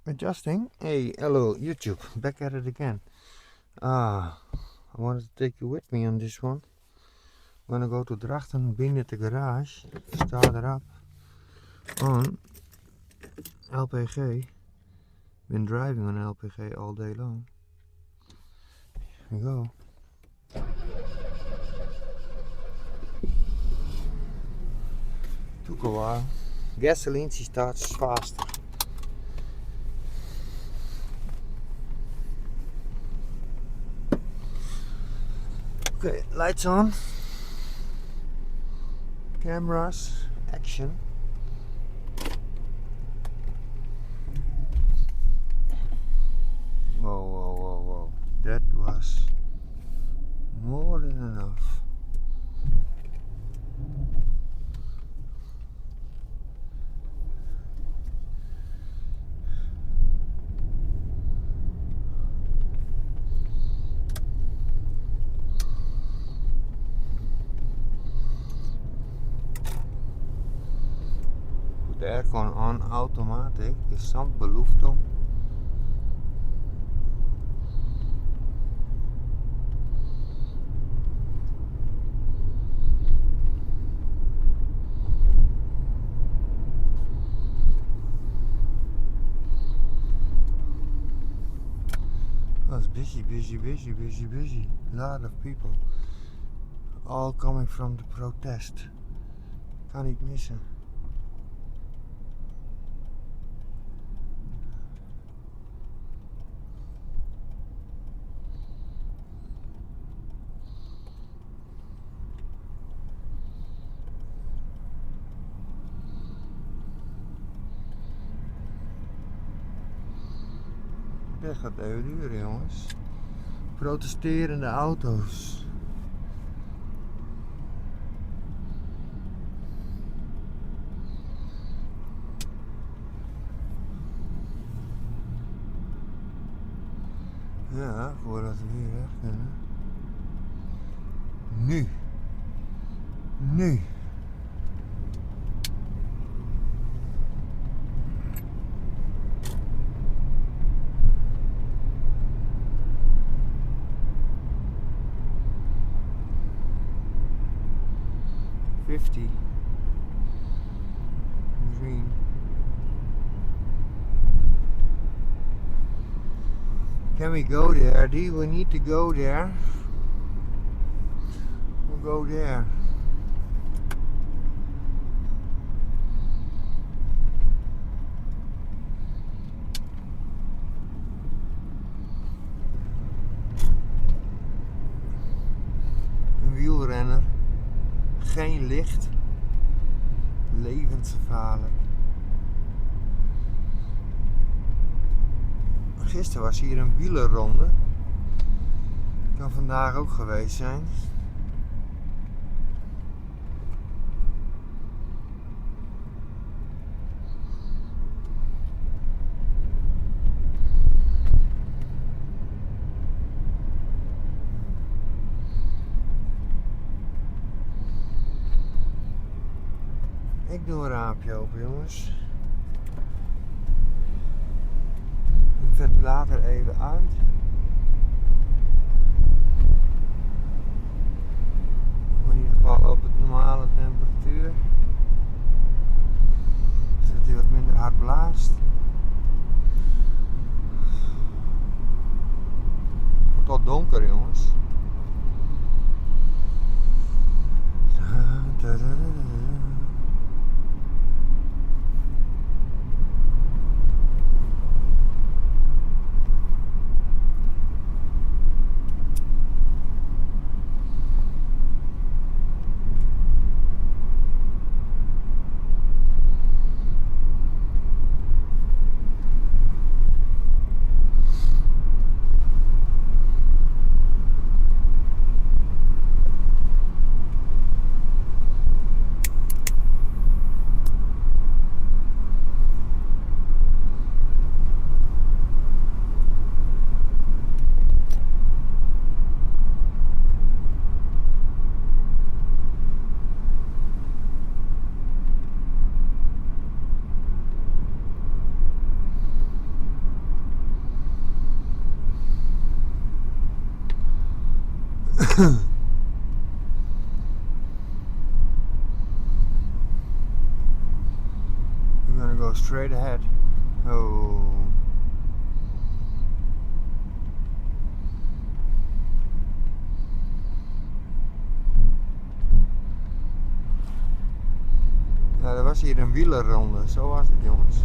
Adjusting. Hey, hello YouTube, back at it again. I wanted to take you with me on this one. I'm gonna go to Drachten, binnen the garage, start it up on LPG. Been driving on LPG all day long. Here we go. Took a while. Gasoline, she starts faster. Okay, lights on. Cameras, action. Whoa, whoa, whoa, whoa. That was more than enough. De aircon on automatic is zonder belofte. Well, it's busy, busy, busy, busy, busy. A lot of people. All coming from the protest. Kan niet missen. Dat gaat even duren, jongens. Protesterende auto's. Ja, voordat we hier weg kunnen. Nu. Nu. Green. Can we go there? Do we need to go there? We'll go there. Een wielrenner. Geen licht. Levensgevaarlijk. Gisteren was hier een wielerronde. Kan vandaag ook geweest zijn. Ik doe een raampje open, jongens. Ik zet het later even uit. In ieder geval op het normale temperatuur. Zodat hij wat minder hard blaast. Het wordt al donker, jongens. We're gonna go straight ahead. Oh. Nou, er was hier een wielerronde, zo was het, jongens.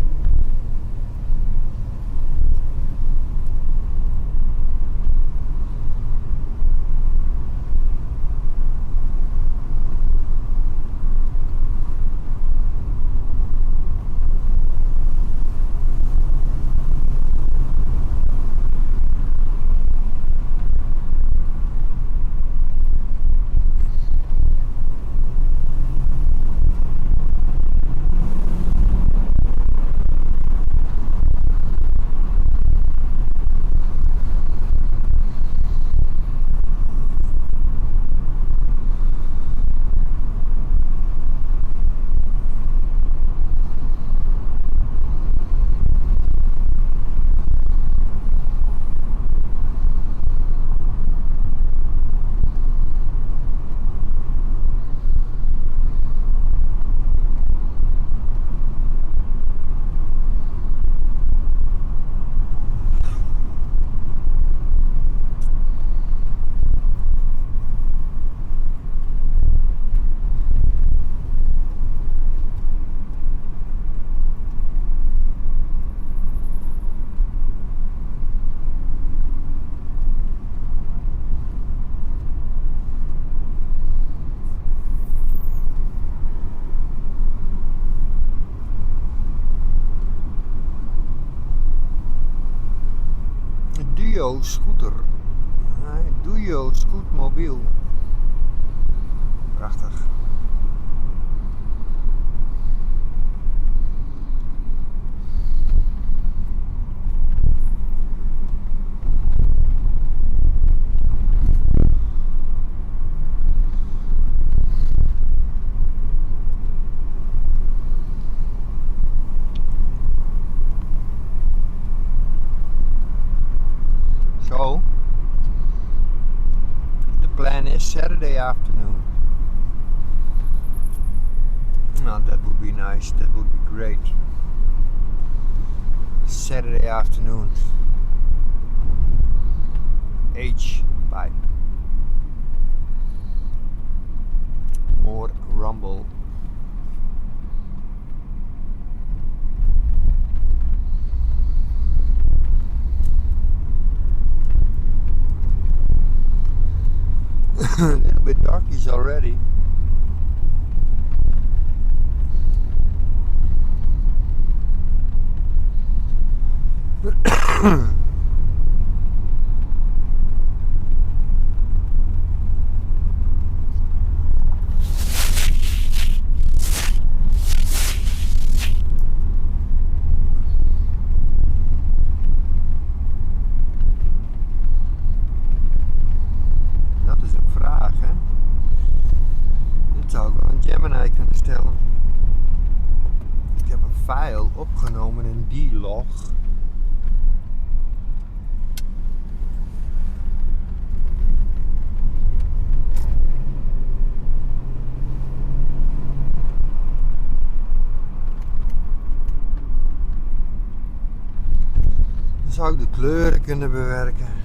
Duo scooter. Duo scootmobiel. Prachtig. So, the plan is Saturday afternoon. Now that would be nice, that would be great. Saturday afternoon. H-pipe. More rumble. A little bit darkish already. Gemini kunnen stellen. Ik heb een file opgenomen in die log. Dan zou ik de kleuren kunnen bewerken.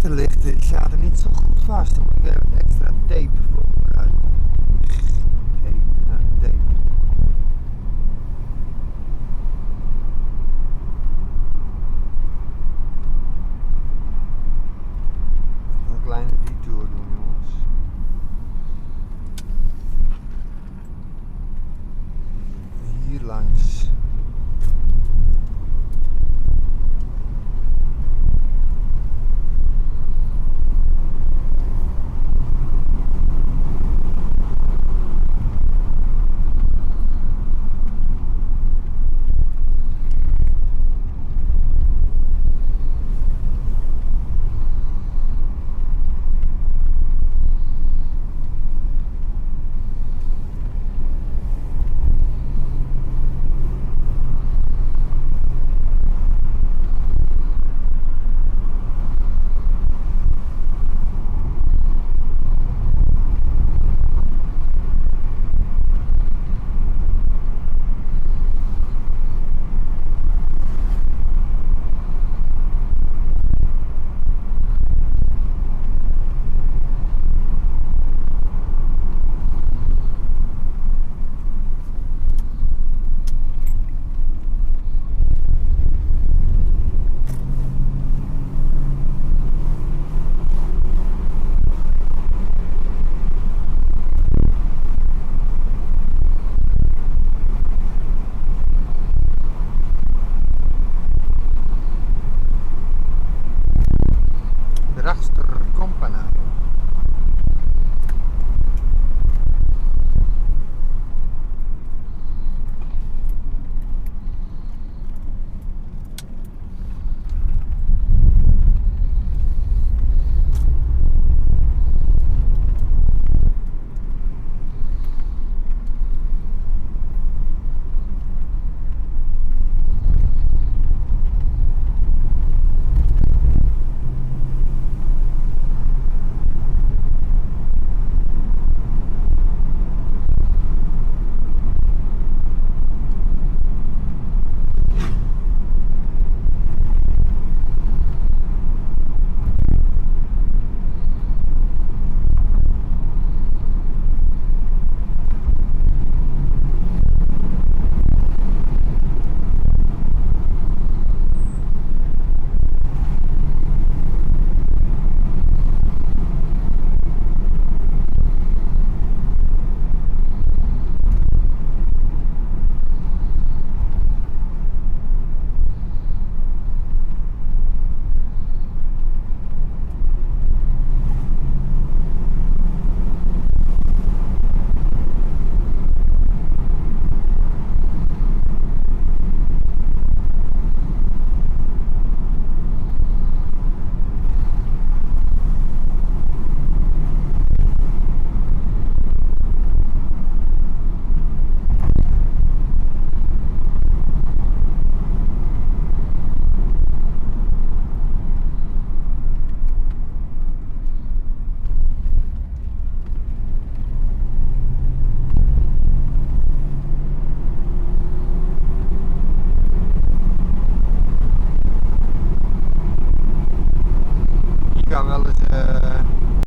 achterlichten die zaten niet zo goed vast. Dan moet ik weer extra tape voor